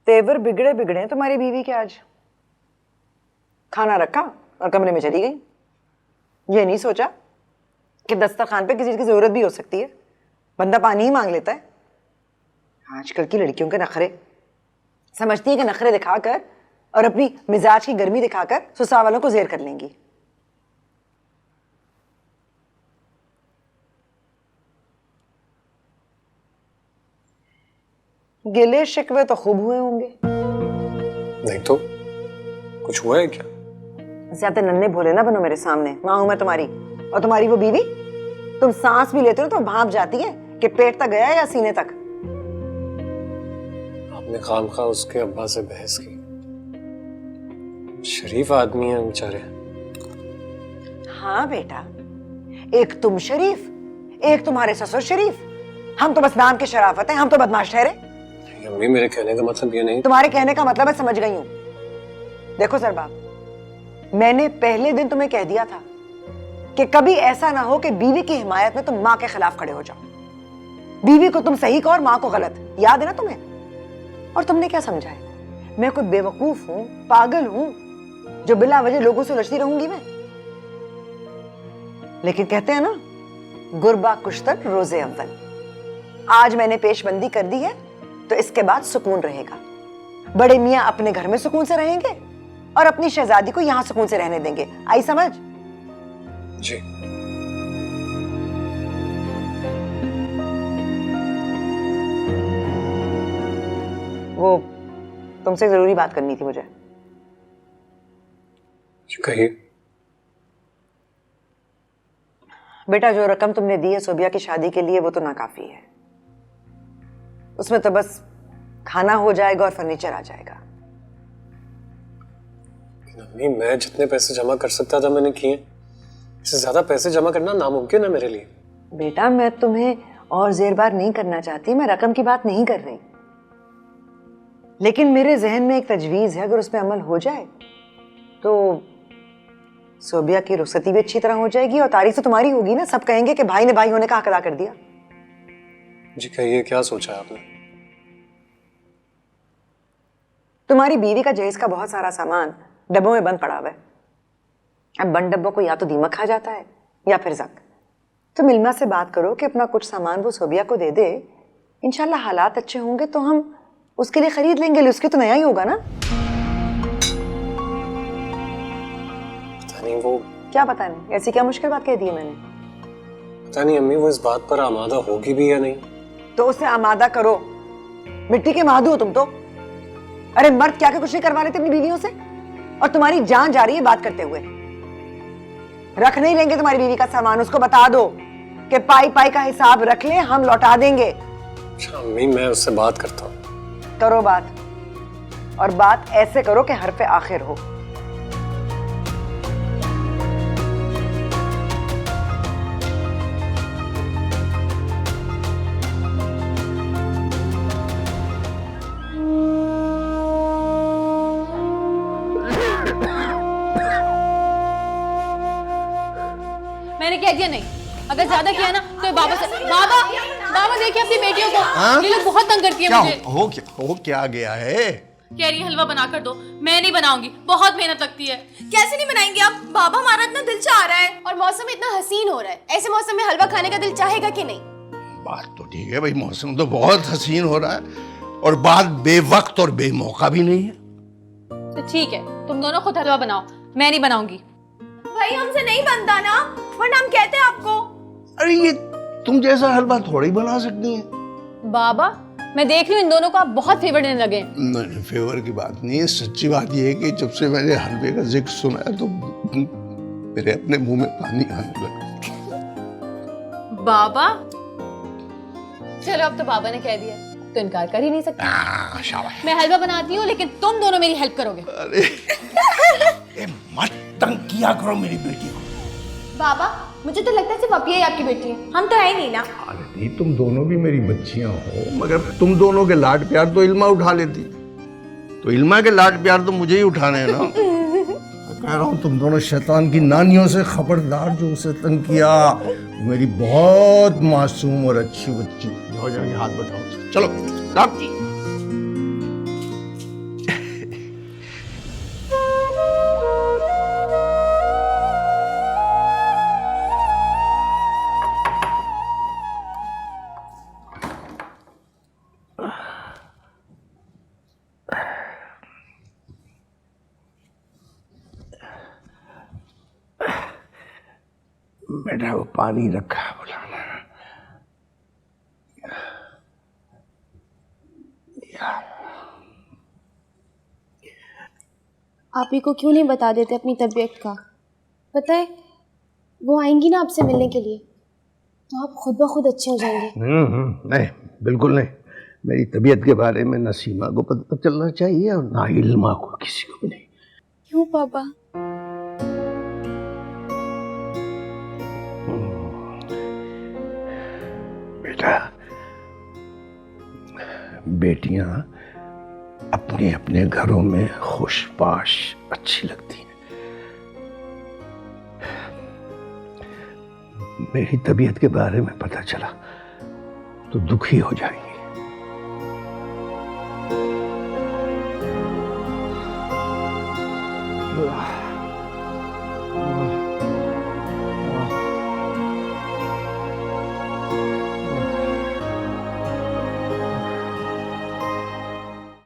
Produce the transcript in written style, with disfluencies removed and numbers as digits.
तेवर बिगड़े बिगड़े हैं तुम्हारी बीवी के आज। खाना रखा और कमरे में चली गई। ये नहीं सोचा कि दस्तरखान पे किसी चीज की जरूरत भी हो सकती है, बंदा पानी ही मांग लेता है। आजकल की लड़कियों के नखरे, समझती है कि नखरे दिखाकर और अपनी मिजाज की गर्मी दिखाकर ससुराल वालों को जेर कर लेंगी। गिले शिकवे तो खूब हुए होंगे। नहीं तो कुछ हुआ है क्या? ज्यादा नन्हे भोले ना बनो मेरे सामने। माँ हूं मैं तुम्हारी, और तुम्हारी वो बीवी। तुम सांस भी लेते हो तो भाप जाती है कि पेट तक गया है या सीने तक। आपने खामखा उसके अब्बा से बहस की। शरीफ आदमी है बेचारे। हाँ बेटा, एक तुम शरीफ, एक तुम्हारे ससुर शरीफ। हम तो बस नाम के शराफत हैं, हम तो बदमाश ठहरे। अम्मी मेरे कहने का मतलब ये नहीं। तुम्हारे कहने का मतलब मैं समझ गई हूँ। देखो सरबाब, मैंने पहले दिन तुम्हें कह दिया था कि कभी ऐसा ना हो कि बीवी की हिमायत में तुम माँ के खिलाफ खड़े हो जाओ। बीवी को तुम सही कहो और माँ को गलत, याद है ना तुम्हें? और तुमने क्या समझा है? मैं कोई बेवकूफ हूं, पागल हूं जो बिला वजह लोगों से उलझती रहूंगी मैं? लेकिन कहते हैं ना, गुरबा कुश्तर रोजे अव्वल। आज मैंने पेशबंदी कर दी है तो इसके बाद सुकून रहेगा। बड़े मियां अपने घर में सुकून से रहेंगे और अपनी शहजादी को यहां सुकून से रहने देंगे। आई समझ? जी। वो तुमसे जरूरी बात करनी थी मुझे। कहिए। बेटा, जो रकम तुमने दी है सोबिया की शादी के लिए वो तो नाकाफी है। उसमें तो बस खाना हो जाएगा और फर्नीचर आ जाएगा। अम्मी, मैं जितने पैसे जमा कर सकता था मैंने किए। इससे ज्यादा पैसे जमा करना नामुमकिन है मेरे लिए। बेटा, मैं तुम्हें और जेरबार नहीं करना चाहती, मैं रकम की बात नहीं कर रही। लेकिन मेरे जहन में एक तजवीज है, अगर उसमें अमल हो जाए तो सोबिया की रुखसती भी अच्छी तरह हो जाएगी और तारीफ तो तुम्हारी होगी ना। सब कहेंगे कि भाई ने भाई होने का हक अदा कर दिया। जी कहिए, क्या सोचा है आपने? तुम्हारी बीवी का जहेज का बहुत सारा सामान डब्बों में बंद पड़ा हुआ है। अब बंद डब्बों को या तो दीमक खा जाता है या फिर जक। तुम इल्मा से बात करो कि अपना कुछ सामान वो सोबिया को दे दे। इंशाल्लाह हालात अच्छे होंगे तो हम उसके लिए खरीद लेंगे। उसके तो नया ही होगा ना। पता नहीं वो। क्या पता नहीं? ऐसी क्या मुश्किल बात कह दी है मैंने? पता नहीं अम्मी, वो इस बात पर आमादा होगी भी या नहीं। तो उसे आमादा करो। मिट्टी के मादू हो तुम तो। अरे मर्द क्या कुछ नहीं करवा लेते अपनी बीवियों से, और तुम्हारी जान जा रही है बात करते हुए। रख नहीं लेंगे तुम्हारी बीवी का सामान। उसको बता दो कि पाई पाई का हिसाब रख ले, हम लौटा देंगे। अच्छा अम्मी, मैं उससे बात करता हूँ। करो बात, और बात ऐसे करो कि हरफ आखिर हो। मैंने कह दिया नहीं। अगर ज्यादा किया ना तो बाबा से। बाबा, बाबा देखिए अपनी बेटियों को। ये लोग बहुत तंग करती है मुझे। हो क्या गया है? कह रही है हलवा बना कर दो। मैं नहीं बनाऊंगी, बहुत मेहनत लगती है। कैसे नहीं बनाएंगे आप? बाबा, हमारा इतना दिल चाह रहा है और मौसम इतना हसीन हो रहा है। ऐसे मौसम में हलवा खाने का दिल चाहेगा कि नहीं? बात तो ठीक है भाई, मौसम तो बहुत हसीन हो रहा है और बात बेवक्त और बेमौका भी नहीं है। तो ठीक है, तुम दोनों खुद हलवा बनाओ, मैं नहीं बनाऊंगी। भाई हमसे नहीं बनता ना, वरना हम कहते हैं आपको। अरे ये तुम जैसा हलवा थोड़ी बना सकती है। बाबा, मैं देख रही हूँ इन दोनों को आप बहुत फेवर देने लगे। नहीं, फेवर की बात नहीं है। सच्ची बात ये है कि जब से मैंने हलवे का जिक्र सुना है तो मेरे अपने मुंह में पानी आने लगा। बाबा, चलो अब तो बाबा ने कह दिया तो इनकार कर ही नहीं सकते। शाबाश। मैं हलवा बनाती हूँ लेकिन तुम दोनों मेरी हेल्प करोगे। अरे मत तंग किया करो मेरी बेटी को। बाबा, मुझे तो लगता है सिर्फ अपिया ही आपकी बेटी है, हम तो है ही नहीं ना। अरे नहीं, तुम दोनों भी मेरी बच्चियां हो, मगर तुम दोनों के लाड प्यार तो इल्मा उठा लेती, तो इल्मा के लाड प्यार तो मुझे ही उठाने हैं ना। मैं कह रहा हूँ तुम दोनों शैतान की नानियों से खबरदार। जो उसे तंग किया, मेरी बहुत मासूम और अच्छी बच्ची। जाओ जाके हाथ बटाओ। चलो बेटा वो पानी रखा है बुलाना। आप ही को क्यों नहीं बता देते अपनी तबीयत का? पता है वो आएंगी ना आपसे मिलने के लिए तो आप खुद ब खुद अच्छे हो जाएंगे। नहीं बिल्कुल नहीं। मेरी तबीयत के बारे में ना सीमा को पता चलना चाहिए और ना इल्मा को, किसी को भी नहीं। क्यों पापा? बेटा बेटियां अपने अपने घरों में खुशबाश अच्छी लगती हैं। मेरी तबीयत के बारे में पता चला तो दुखी हो जाएंगे।